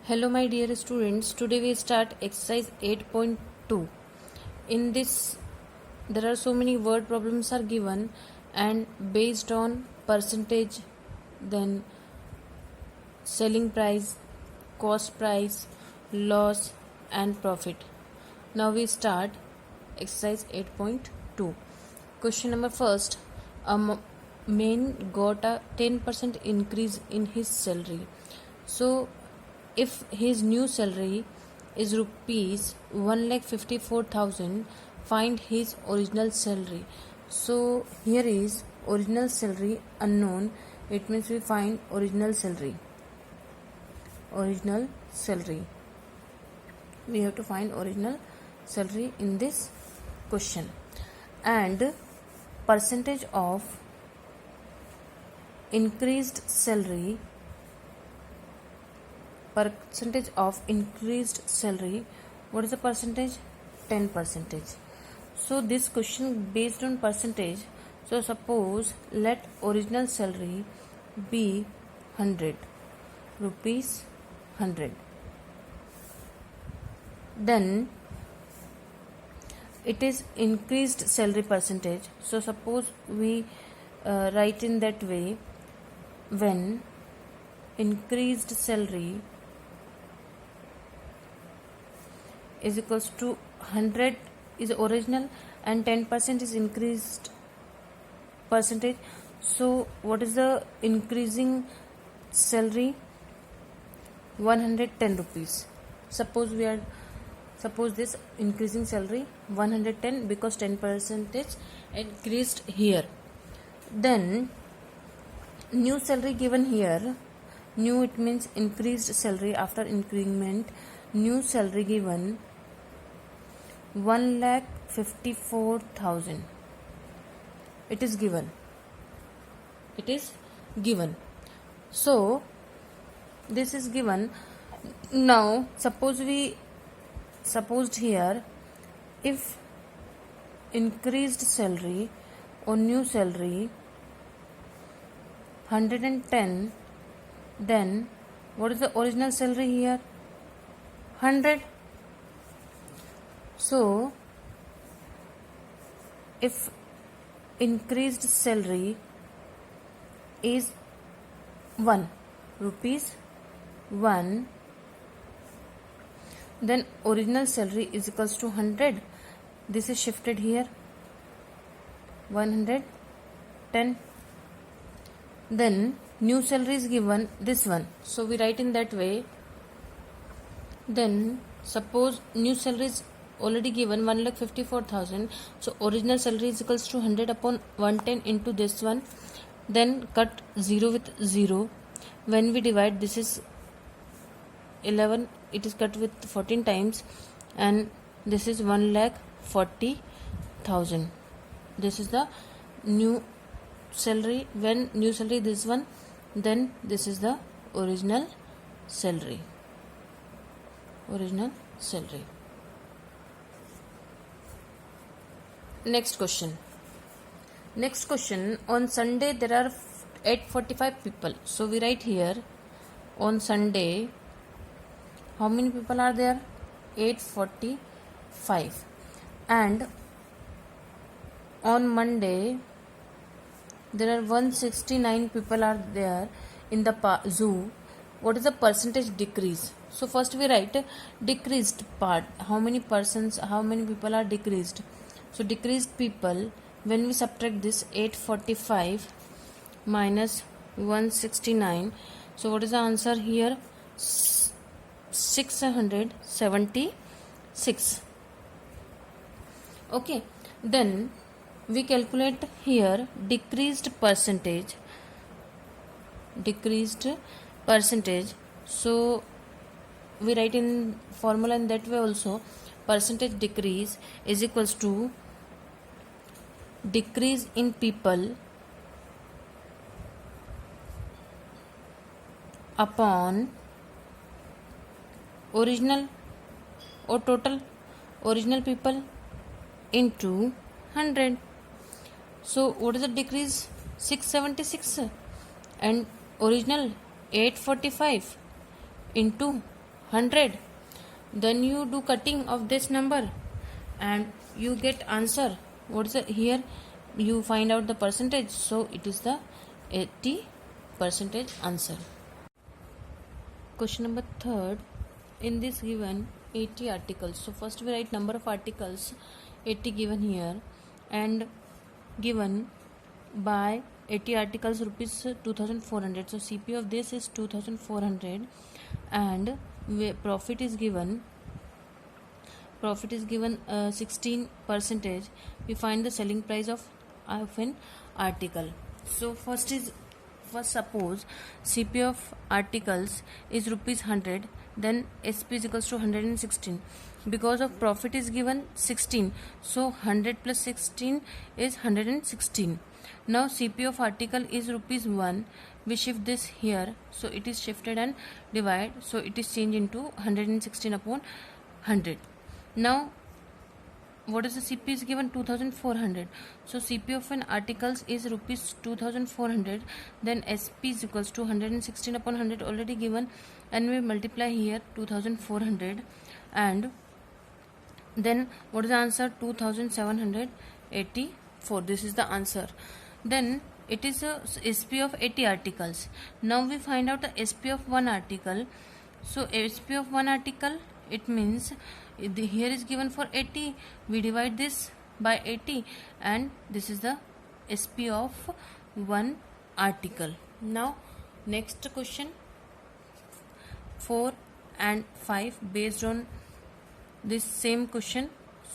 Hello my dear students, today we start exercise 8.2. In this there are so many word problems are given and based on percentage, then selling price, cost price, loss and profit. Now we start exercise 8.2. Question number first, a man got a 10% increase in his salary. So if his new salary is rupees 1,54,000, find his original salary. So here is original salary unknown, it means we find original salary. We have to find original salary in this question. And percentage of increased salary, what is the percentage? 10%. So this question based on percentage. So suppose let original salary be 100 rupees, 100, then it is increased salary percentage. So suppose we write in that way, when increased salary is equals to 100 is original and 10% is increased percentage. So what is the increasing salary? 110 rupees. Suppose this increasing salary 110 because 10% increased here. Then new salary given here, new it means increased salary after increment. New salary given 1,54,000. It is given. So this is given. Now supposed here, if increased salary or new salary 110, then what is the original salary here? 100. So if increased salary is 1 rupees 1, then original salary is equals to 100. This is shifted here, 110. Then new salary is given this one, so we write in that way. Then suppose new salary is already given 1,54,000, so original salary is equals to 100 upon 110 into this one, then cut 0 with 0. When we divide, this is 11, it is cut with 14 times, and this is 1,40,000. This is the new salary. When new salary this one, then this is the original salary. Next question. On Sunday there are 845 people. So we write here, on Sunday how many people are there? 845. And on Monday there are 169 people are there in the zoo. What is the percentage decrease? So first we write decreased part. How many people are decreased? So decreased people, when we subtract this 845 minus 169, so what is the answer here? 676. Okay, then we calculate here decreased percentage. So we write in formula in that way also. Percentage decrease is equals to decrease in people upon original or total original people into 100. So what is the decrease? 676 and original 845 into 100. Then you do cutting of this number and you get answer. What is it here? You find out the percentage, so it is the 80% answer. Question number 3. In this given 80 articles, so first we write number of articles, 80 given here, and given by 80 articles rupees 2400. So CP of this is 2400, and profit is given 16%. We find the selling price of an article. So first suppose CP of articles is rupees 100, then SP is equals to 116. Because of profit is given 16, so 100 plus 16 is 116. Now CP of article is rupees 1. We shift this here, so it is shifted and divide, so it is changed into 116 upon 100. Now what is the CP is given? 2400. So CP of an articles is rupees 2400, then SP is equals to 116 upon 100 already given, and we multiply here 2400, and then what is the answer? 2784. This is the answer. Then it is a SP of 80 articles. Now we find out the SP of one article. So SP of one article, it means here is given for 80, we divide this by 80, and this is the SP of one article. Now next question 4 and 5 based on this same question,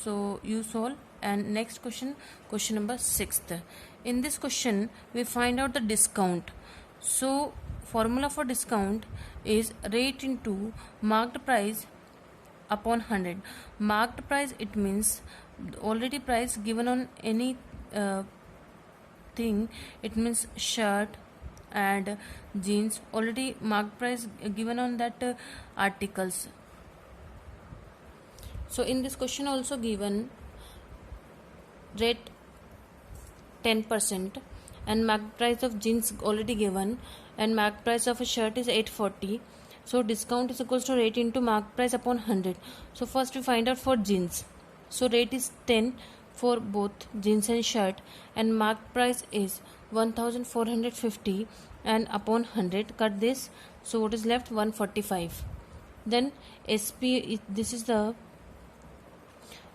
so you solve. And next question number 6. In this question we find out the discount. So formula for discount is rate into marked price upon 100. Marked price, it means already price given on any thing, it means shirt and jeans, already marked price given on that articles. So in this question also given rate 10%, and marked price of jeans already given, and marked price of a shirt is 840. So discount is equals to rate into marked price upon 100. So first we find out for jeans. So rate is 10 for both jeans and shirt, and marked price is 1450, and upon 100 cut this, so what is left? 145. Then SP, this is the,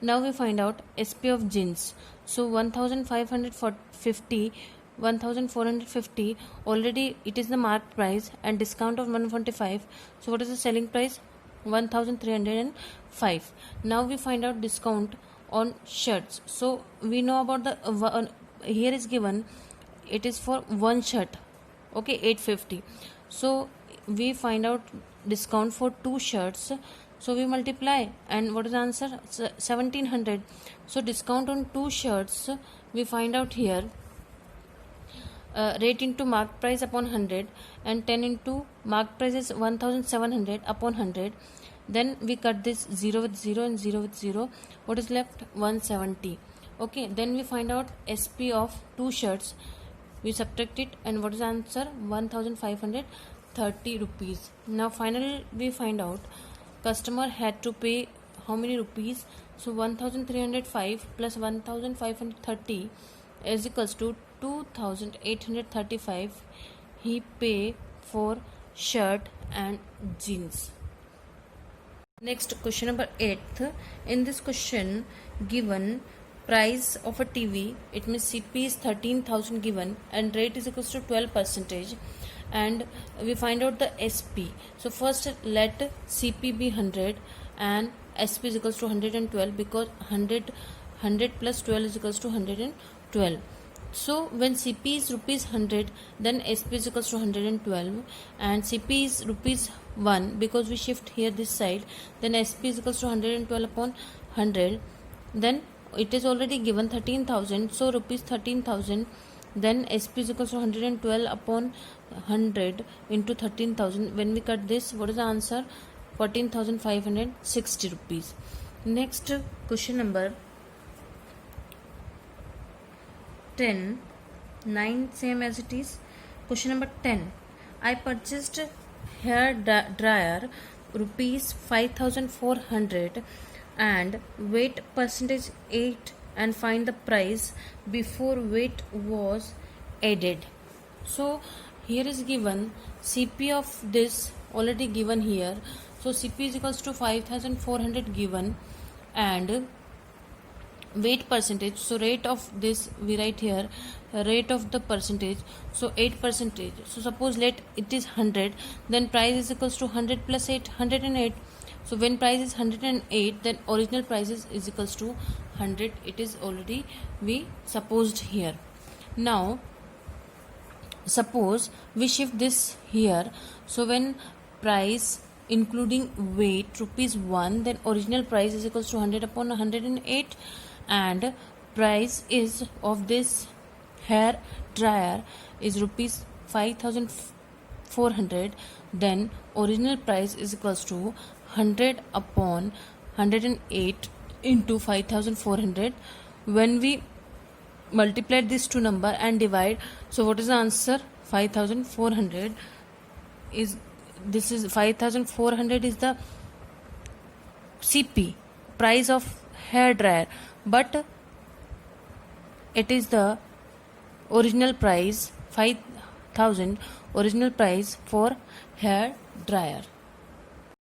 now we find out SP of jeans. So 1450 already it is the marked price, and discount of 145. So what is the selling price? 1305. Now we find out discount on shirts. So we know about the here is given, it is for one shirt, okay, 850. So we find out discount for two shirts, so we multiply, and what is the answer? 1700. So discount on two shirts we find out here, rate into marked price upon 100, and 10 into marked price is 1700 upon 100. Then we cut this 0 with 0 and 0 with 0. What is left? 170. Okay, then we find out SP of two shirts. We subtract it, and what is the answer? 1530 rupees. Now finally we find out customer had to pay how many rupees? So 1305 plus 1530 is equals to 2835 he pay for shirt and jeans. Next question number 8. In this question given price of a TV, it means CP is 13,000 given, and rate is equals to 12%, and we find out the SP. So first let CP be 100 and SP is equals to 112, because 100 plus 12 is equals to 112. So when CP is rupees 100, then SP is equals to 112, and CP is rupees 1, because we shift here this side, then SP is equals to 112 upon 100. Then it is already given 13,000, so rupees 13,000, then SP is equals to 112 upon 100 into 13,000. When we cut this, what is the answer? 14,560 rupees. Next question number 10. 9 same as it is. Question number 10. I purchased hair dryer rupees 5400 and weight percentage 8 and find the price before weight was added. So here is given CP of this already given here. So CP is equals to 5400 given and weight percentage. So rate of this we write here, rate of the percentage, so 8%. So suppose let it is 100, then price is equals to 100 plus 8, 108. So when price is 108, then original price is equals to 100. It is already we supposed here. Now suppose we shift this here. So when price including weight rupees 1, then original price is equals to 100 upon 108 and price is of this hair dryer is rupees 5400, then original price is equals to 100 upon 108 into 5400. When we multiply these two number and divide, so what is the answer? 5400 is, this is 5400 is the CP price of hair dryer, but it is the original price 5000 original price for hair dryer.